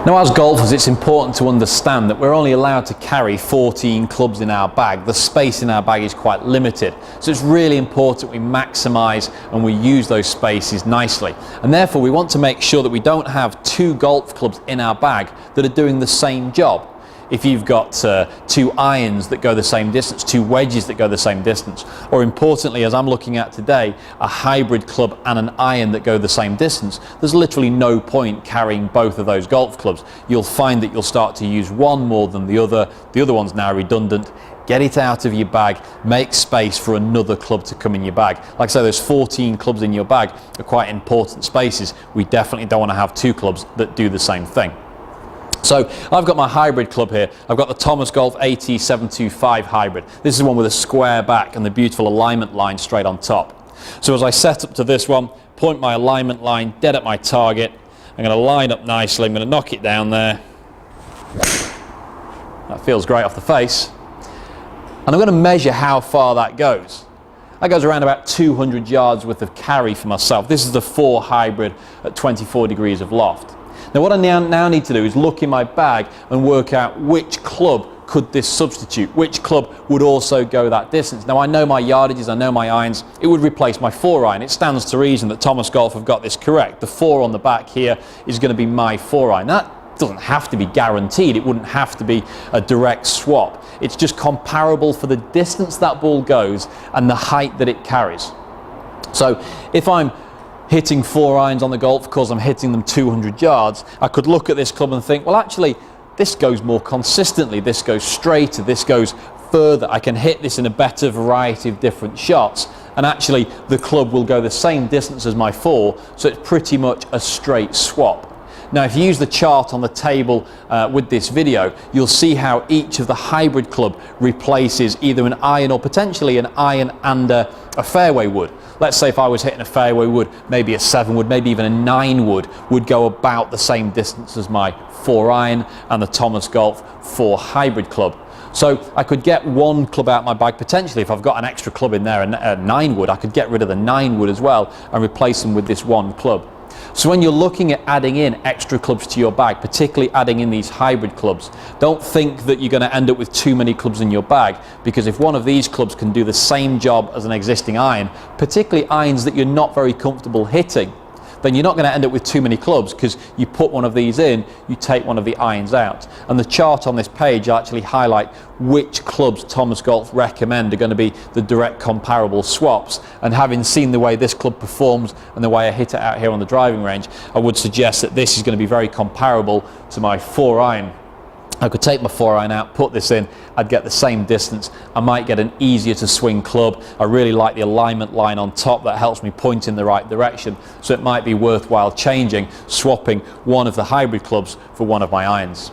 Now, as golfers, it's important to understand that we're only allowed to carry 14 clubs in our bag. The space in our bag is quite limited, so it's really important we maximise and we use those spaces nicely. And therefore, we want to make sure that we don't have two golf clubs in our bag that are doing the same job. If you've got two irons that go the same distance, two wedges that go the same distance, or importantly, as I'm looking at today, a hybrid club and an iron that go the same distance, there's literally no point carrying both of those golf clubs. You'll find that you'll start to use one more than the other one's now redundant. Get it out of your bag, make space for another club to come in your bag. Like I say, those 14 clubs in your bag are quite important spaces. We definitely don't want to have two clubs that do the same thing. So I've got my hybrid club here. I've got the Thomas Golf AT725 Hybrid. This is one with a square back and the beautiful alignment line straight on top. So as I set up to this one, point my alignment line dead at my target. I'm going to line up nicely. I'm going to knock it down there. That feels great off the face. And I'm going to measure how far that goes. That goes around about 200 yards worth of carry for myself. This is the 4 hybrid at 24 degrees of loft. Now what I now need to do is look in my bag and work out which club could this substitute, which club would also go that distance. Now I know my yardages, I know my irons, it would replace my 4 iron. It stands to reason that Thomas Golf have got this correct. The 4 on the back here is going to be my 4 iron. That doesn't have to be guaranteed, it wouldn't have to be a direct swap. It's just comparable for the distance that ball goes and the height that it carries. So if I'm hitting 4 irons on the golf course, I'm hitting them 200 yards, I could look at this club and think, well actually this goes more consistently, this goes straighter, this goes further, I can hit this in a better variety of different shots, and actually the club will go the same distance as my 4, so it's pretty much a straight swap. Now if you use the chart on the table with this video, you'll see how each of the hybrid club replaces either an iron or potentially an iron and a fairway wood. Let's say if I was hitting a fairway wood, maybe a 7 wood, maybe even a 9 would go about the same distance as my 4 iron and the Thomas Golf 4 hybrid club. So I could get one club out of my bag potentially. If I've got an extra club in there, a 9 wood, I could get rid of the 9 wood as well and replace them with this one club. So when you're looking at adding in extra clubs to your bag, particularly adding in these hybrid clubs, don't think that you're going to end up with too many clubs in your bag, because if one of these clubs can do the same job as an existing iron, particularly irons that you're not very comfortable hitting, then you're not going to end up with too many clubs, because you put one of these in, you take one of the irons out. And the chart on this page will actually highlight which clubs Thomas Golf recommend are going to be the direct comparable swaps. And having seen the way this club performs and the way I hit it out here on the driving range, I would suggest that this is going to be very comparable to my 4 iron. I could take my 4 iron out, put this in, I'd get the same distance. I might get an easier to swing club. I really like the alignment line on top, that helps me point in the right direction. So it might be worthwhile swapping one of the hybrid clubs for one of my irons.